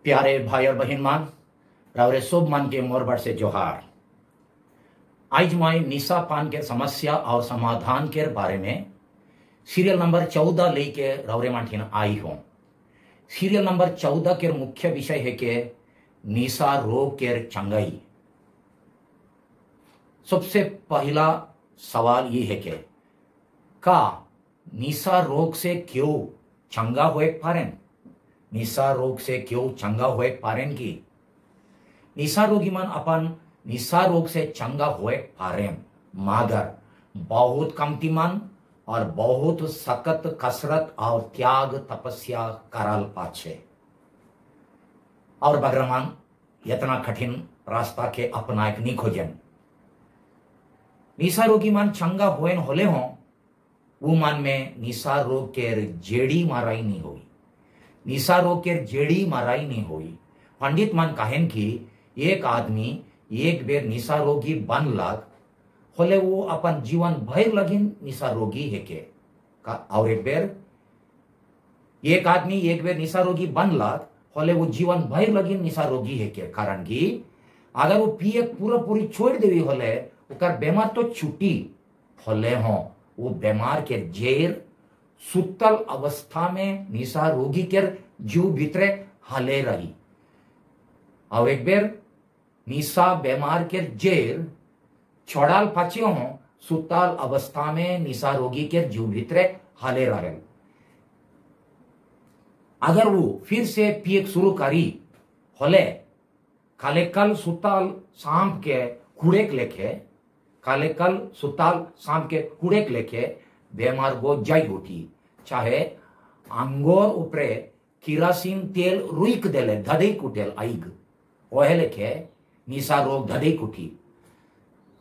प्यारे भाई और बहन मान रावरे शुभ मन के मोरबट से जोहार। आज मैं निशा पान के समस्या और समाधान के बारे में सीरियल नंबर 14 लेके रावरे माठीन आई हूं। सीरियल नंबर 14 के मुख्य विषय है कि निशा रोग के चंगाई। सबसे पहला सवाल ये है कि का निशा रोग से क्यों चंगा हुए पारें? निशा रोग से क्यों चंगा हुए पारें की निशा रोगी मन अपन निशा रोग से चंगा हुए पारें मगर बहुत कमती मन और बहुत सख्त कसरत और त्याग तपस्या करल पाछे और बगरमान इतना कठिन रास्ता के अपनाए नहीं खोजन। निशा रोगी मन चंगा हुए होले हों वो मन में निशा रोग के जेड़ी माराई नहीं हुई। निशा रोग के जेड़ी माराई नहीं हुई। पंडित मन कहें कि एक आदमी एक बेर निशा रोगी बन लग होले वो अपन जीवन भर लगिन निशा रोगी है के और एक आदमी एक बेर निशा रोगी बन लग होले वो जीवन भर लगिन निशा रोगी है के कारण कि अगर वो पिए पूरा पूरी छोड़ देवी होले उकर बीमार तो छुट्टी होले हो वो बीमार के जेर सुतल अवस्था में निशा रोगी के जीव भीतरे हले रही और एक बेर निशा बीमार के जेर छोड़ाल पाचे हो सुतल अवस्था में निशा रोगी के जीव भीतरे हले रहे। अगर वो फिर से पिए शुरू करी होले काले कल सुतल शाम के कुड़ेक लेके काले कल सुतल शाम के कुड़ेक लेके बेमार गो जाई उठी चाहे अंगोर उपरे किरासिन तेल रुइक देले धदे कुटेल आइग ओहे लेके निशा रोग धदे उठी।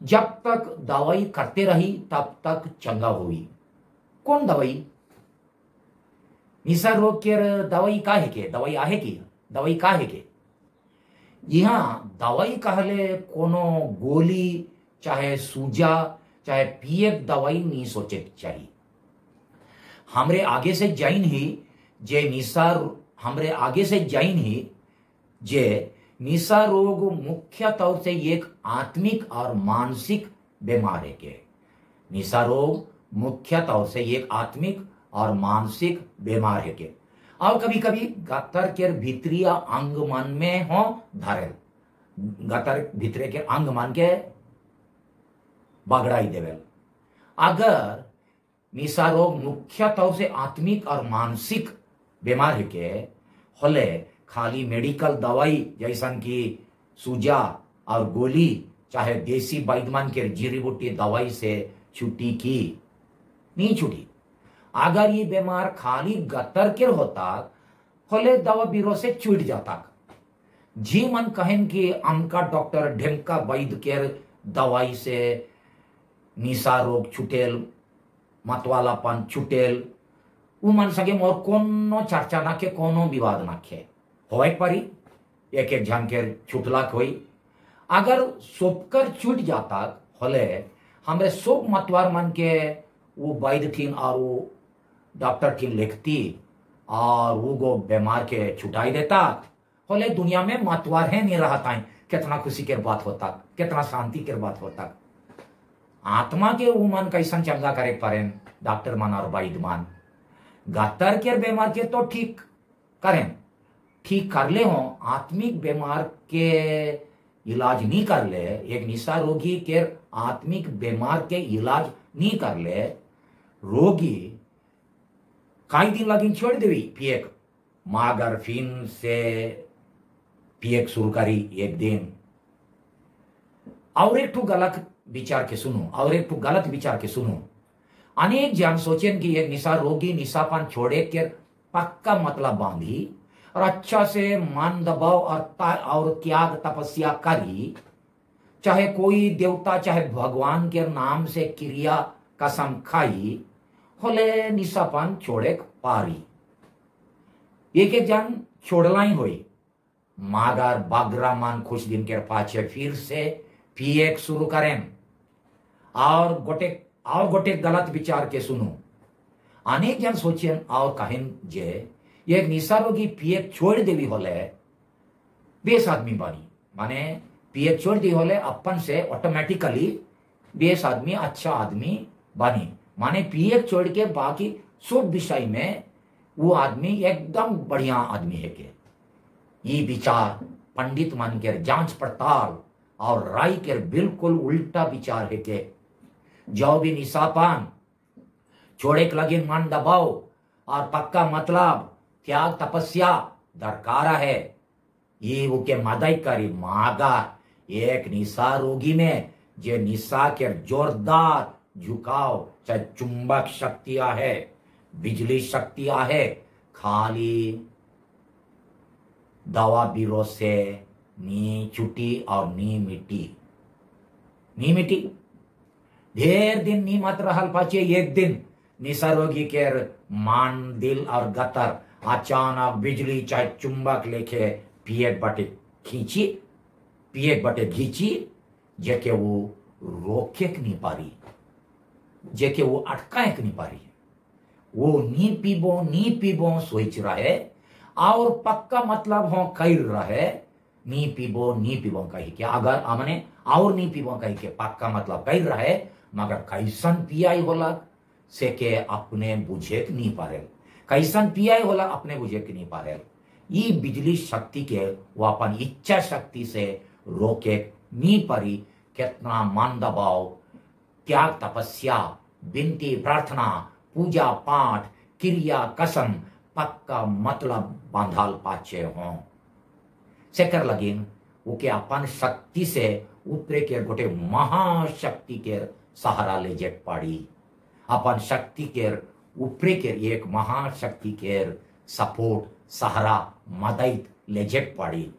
जब तक दवाई करते रही तब तक चंगा हुई। कौन दवाई? निशा रोग के दवाई का है के दवाई आहे की दवाई का है के यहाँ दवाई कहले कोनो गोली चाहे सूजा चाहे पिए दवाई नहीं सोचे चाहिए। हमरे आगे से जाइन ही जे निशा हमरे आगे से जाइन ही जे निशा रोग मुख्य तौर से एक आत्मिक और मानसिक बीमार है के निशा रोग मुख्य तौर से एक आत्मिक और मानसिक बीमार है के और कभी कभी गतर के भीतरी अंग मन में हो धरे गतर भीतरे के अंग मन के बगड़ाई देवेल। अगर निशा रोग मुख्य तौर से आत्मिक और मानसिक बीमार है के होले खाली मेडिकल दवाई जैसन की सूजा और गोली चाहे देसी वैद्यमान के जीरी बूटी दवाई से छुट्टी की नहीं छुटी। अगर ये बीमार खाली गतर के होता होले दवा बीरो से छूट जाता। जी मन कहें कि अमका डॉक्टर ढेमका वैद्य के दवाई से निशा रोग छुटेल मतवालापन छुटेल वो मन सके मोर कोनो चर्चा ना के कोनो विवाद ना खे होए परी एक एक जन के छुटला होई। अगर सोपकर छूट जाता होले हमरे सोप मतवार मन के वो वैद्य थीन और वो डॉक्टर थीन लिखती और वो गो बीमार के छुटाई देता होले दुनिया में मतवार है नहीं रहता है। कितना खुशी के बात होता कितना शांति के बात होता। आत्मा के वो मन कैसन चंगा करे पारे डॉक्टर मन और वैद्य मन गतर के बीमार के तो ठीक करें ठीक कर ले हो आत्मिक बीमार के इलाज नहीं कर ले एक निशा रोगी के आत्मिक बीमार के इलाज नहीं कर ले रोगी कई दिन लगिन छोड़ देवी पिएक मगर फिर से पिएक शुरू करी एक दिन और एक तो गलत विचार के सुनो और एक तो गलत विचार के सुनो। अनेक जन सोचें कि एक निशा रोगी निशापान छोड़े के पक्का मतलब बांधी और अच्छा से मन दबाव और त्याग तपस्या करी चाहे कोई देवता चाहे भगवान के नाम से क्रिया कसम खाई होले निशापान छोड़े पारी। एक एक जन छोड़ला ही हुई मगर बागरा मन कुछ दिन के पाछे फिर से पिए शुरू करें और गोटे गलत विचार के सुनो। अनेक जन सोचें और कहें जे एक निशा रोगी पिए छोड़ देवी होले बेस आदमी बानी माने पिए छोड़ दी होले अपन से ऑटोमेटिकली बेस आदमी अच्छा आदमी बानी माने पिए छोड़ के बाकी सब विषय में वो आदमी एकदम बढ़िया आदमी है के ये विचार पंडित मान के जांच पड़ताल और राय के बिल्कुल उल्टा विचार है के जो भी निशापान छोड़े के लगे मन दबाओ और पक्का मतलब त्याग तपस्या दरकार है ये वो के मदद करी मागा एक निशा रोगी में जे निशा के जोरदार झुकाव चाहे चुंबक शक्तियां है बिजली शक्तियां है खाली दवा बीरो से नी छुटी और नी मिट्टी ढेर दिन नी मत रहल पाचे एक दिन निशा रोगी के मान दिल और गतर अचानक बिजली चाहे चुंबक लेके पिएक बटे घींची जेके वो रोके नहीं पारी जेके वो अटकाए नहीं पारी वो नी पीबो सोच रहे और पक्का मतलब हो कर रहे नी पीबो कही के अगर हमने और नी पीबो कही के पक्का मतलब कर रहे मगर कैसन पियाई होला से के अपने बुझे नहीं पारे कैसन पियाई होला अपने बुझे नहीं पारे ये बिजली शक्ति के वो अपन इच्छा शक्ति से रोके नहीं पारी कितना मन दबाव त्याग तपस्या विनती प्रार्थना पूजा पाठ क्रिया कसम पक्का मतलब बांधाल पाचे हों सेकर लगिन वो के अपन शक्ति से ऊपरे के गोटे महाशक्ति के सहारा ले जेट पाड़ी अपन शक्ति के ऊपरे के एक महाशक्ति के सपोर्ट सहारा मदद ले जेट पाड़ी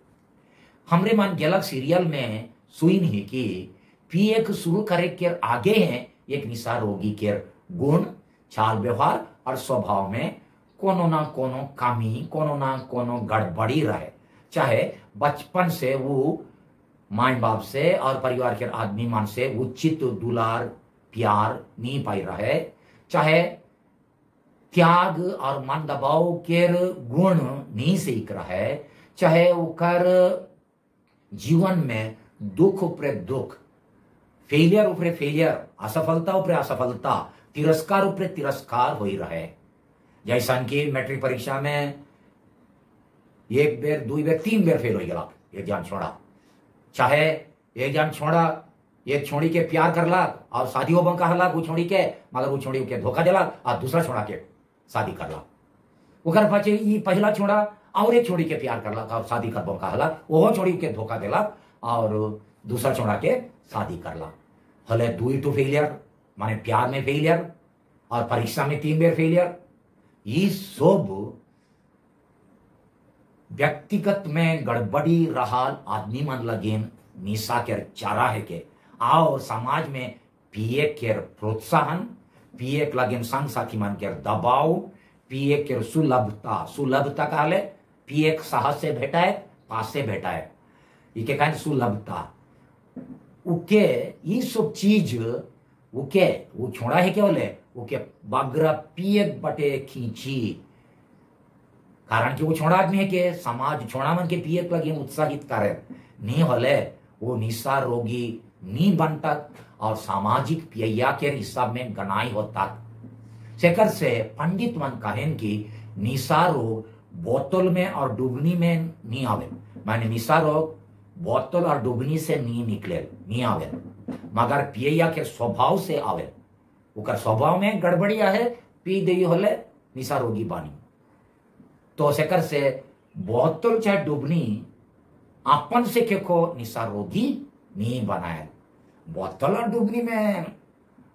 हमरे मन गेलक सीरियल में सुइन ही कि पिए के शुरू करे के आगे हैं एक निशा रोगी के गुण चाल व्यवहार और स्वभाव में कोनो ना कोनो कमी कोनो ना कोनो गड़बड़ी रहे चाहे बचपन से वो माँ बाप से और परिवार के आदमी मान से उचित दुलार प्यार नहीं पाई रहे चाहे त्याग और मन दबाव के गुण नहीं सीख रहे चाहे उकर जीवन में दुख उपरे दुख फेलियर उपरे फेलियर असफलता उपरे असफलता तिरस्कार उपरे तिरस्कार हो रहे जैसा कि मैट्रिक परीक्षा में एक बेर दो बेर तीन बेर फेल हो गया एग्जाम छोड़ा चाहे एग्जाम छोड़ा एक छोड़ी के प्यार करला और शादी हो बंका हला वो छोड़ी के मगर वो छोड़ी के धोखा दिला और दूसरा छोड़ा के शादी करला ओकर पाछे ई पहला छोड़ा और एक छोड़ी के प्यार करला और शादी कर बंका हला ओहो छोड़ी के धोखा दिला और दूसरा छोड़ा के शादी करला हले दुई तो फेलियर माने प्यार में फेलियर और परीक्षा में तीन बेर फेलियर ये सब व्यक्तिगत में गड़बड़ी रहा आदमी मन लगेन निशा के चारा है के और समाज में पिए के प्रोत्साहन पिए के लगेन संग साथी मन के दबाव पिए के सुलभता कहले पिए के साहस से भेटाए पास से भेटाए इके कहन सुलभता उके ये सब चीज उके वो छोड़ा है के बोले उके बगरा पिए बटे खींची कारण कि वो छोड़ा आदमी है के समाज छोड़ा मन के पिए लगे उत्साहित करे नहीं होले वो निशा रोगी नहीं बनता और सामाजिक पिया के हिसाब में गनाई होता शेखर से पंडित मन कहें कि निशा रोग बोतल में और डुबनी में नहीं आवे माने निशा रोग बोतल और डुबनी से नहीं निकले नहीं आवे मगर पिया के स्वभाव से आवे उकर स्वभाव में गड़बड़िया है पी दे होले निशा रोगी बानी तो शेखर से बोतल चाहे डुबनी अपन से केको निशा रोगी नहीं बनाए बोतल और डुबनी में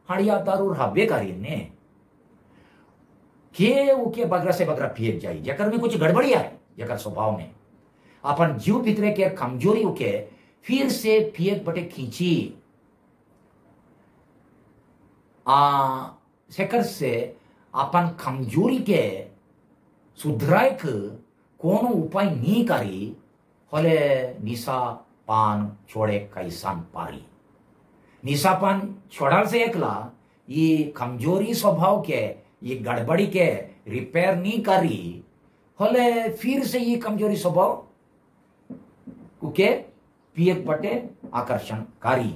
हड़िया दारू हब्बे करी ने के उके बगरा से बगरा पिए जाई जकर में कुछ गड़बड़िया है जकर स्वभाव में अपन जीव भीतरे के कमजोरी उके फिर से पिए बटे खींची शेखर से अपन कमजोरी के सुधराए कोनो उपाय नहीं करी होले निशा पान छोड़े कैसान पारी निशा पान छोड़ल से एकला ये कमजोरी स्वभाव के ये गड़बड़ी के रिपेयर नहीं करी होले फिर से ये कमजोरी स्वभाव उके पियक बटे आकर्षणकारी।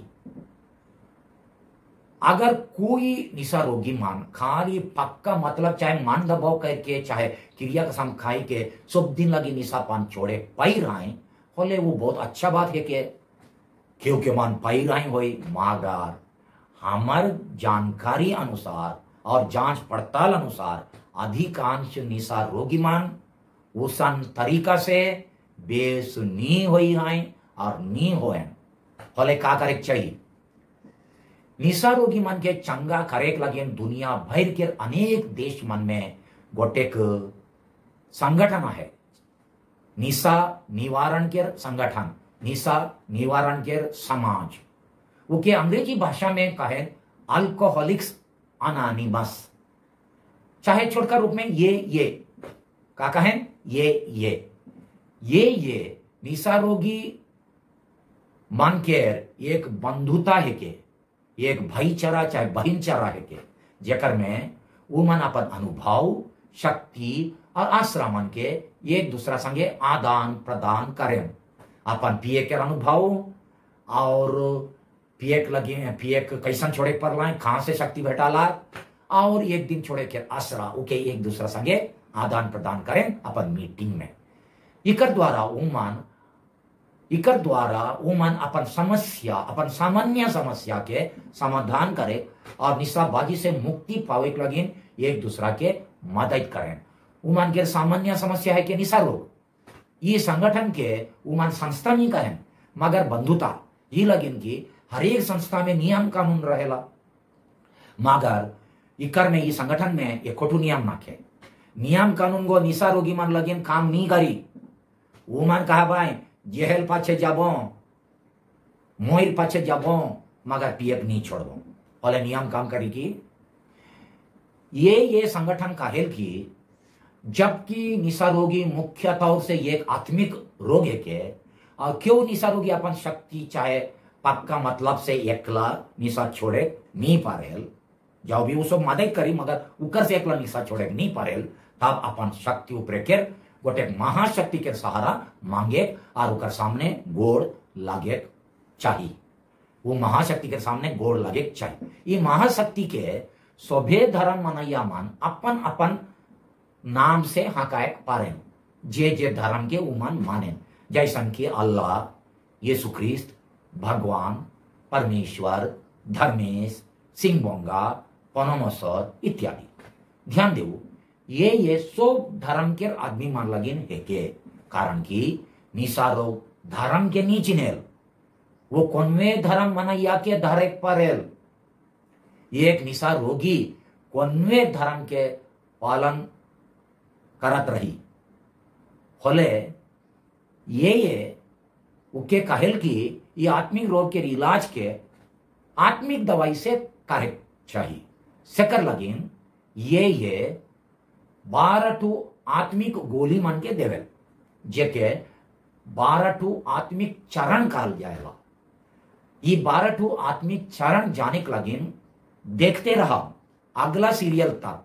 अगर कोई निशा रोगी मान खाली पक्का मतलब चाहे मान दबाव करके चाहे क्रिया कसम खाई के सब दिन लगी निशा पान छोड़े पाई रहे होले वो बहुत अच्छा बात है के क्योंकि मान पाई रहे होई मगर हमार जानकारी अनुसार और जांच पड़ताल अनुसार अधिकांश निशा रोगी मान उसन तरीका से बेस नी हुई हैं और नी होए होले का करे चाहिए। निशा रोगी मन के चंगा करेक लगे दुनिया भर के अनेक देश मन में गोटेक संगठन है निशा निवारण के संगठन, निशा निवारण के समाज, वो के अंग्रेजी भाषा में कहे अल्कोहलिक्स अनोनिमस, चाहे छोटकर रूप में ये का कहें ये निशा रोगी मन के एक बंधुता है के एक भाईचारा चाहे बहिनचारा है के जेकर में वो मन अपन अनुभव शक्ति और आश्रा मन के एक दूसरा संगे आदान प्रदान करें। अपन पिए के अनुभव और पिएक लगे पिएक कैसन छोड़े पर लाए कहां से शक्ति भेटाला और एक दिन छोड़े के आश्रा उके एक दूसरा संगे आदान प्रदान करें अपन मीटिंग में। इकर द्वारा उमन अपन समस्या अपन सामान्य समस्या के समाधान करे और निशाबाजी से मुक्ति पावे के लगिन एक दूसरा के मदद करें। उमन के सामान्य समस्या है कि निशा रोग, ये संगठन के उमन संस्था नहीं कहें मगर बंधुता ये लगिन की हर एक संस्था में नियम कानून रहेला मगर इकर में ये संगठन में एक खोटू नियम नाखे नियम कानून गो निशा रोगी मन लगिन काम नहीं करी उमन कहा भाई जेहल पाछे जाबो मोर पाछे जाबो मगर पियक नहीं छोड़बो बोले नियम काम करी की ये संगठन काहेल की जबकि निशा रोगी मुख्य तौर से एक आत्मिक रोग है के और क्यों निशा रोगी अपन शक्ति चाहे पक्का मतलब से एकला निशा छोड़े नहीं पारेल जाओ भी उसको मदद करी मगर उकर से एकला निशा छोड़े नहीं पारेल तब अपन शक्ति ऊपर के गोटे महाशक्ति के सहारा मांगे और उकर सामने गोड़ लागे चाहिए। वो महाशक्ति के सामने गोड़ लागे चाहिए। ये महाशक्ति के सभे धर्म मनैया मन अपन अपन नाम से हकायक पारे जे धर्म के उमन माने जैसन कि अल्लाह यीशु ख्रिस्त भगवान परमेश्वर धर्मेश सिंह बोंगा पनमसर इत्यादि। ध्यान देव ये सब धर्म के आदमी मान लगिन है के कारण की निशा रोग धर्म के नीचे नेल वो कौनवे धर्म मनैया के धरे परेल एक निशा रोगी कौनवे धर्म के पालन करत रही होले ये उके कहेल की ये आत्मिक रोग के इलाज के आत्मिक दवाई से करे चाहिए सेकर लगिन ये 12 आत्मिक गोली मन के देवे जेके 12 आत्मिक चरण कहल जाएगा। ये 12 आत्मिक चरण जाने के लगिन देखते रहा अगला सीरियल तक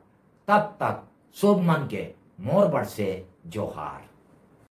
तब तक शुभ मन के मोर बड़ से जोहार।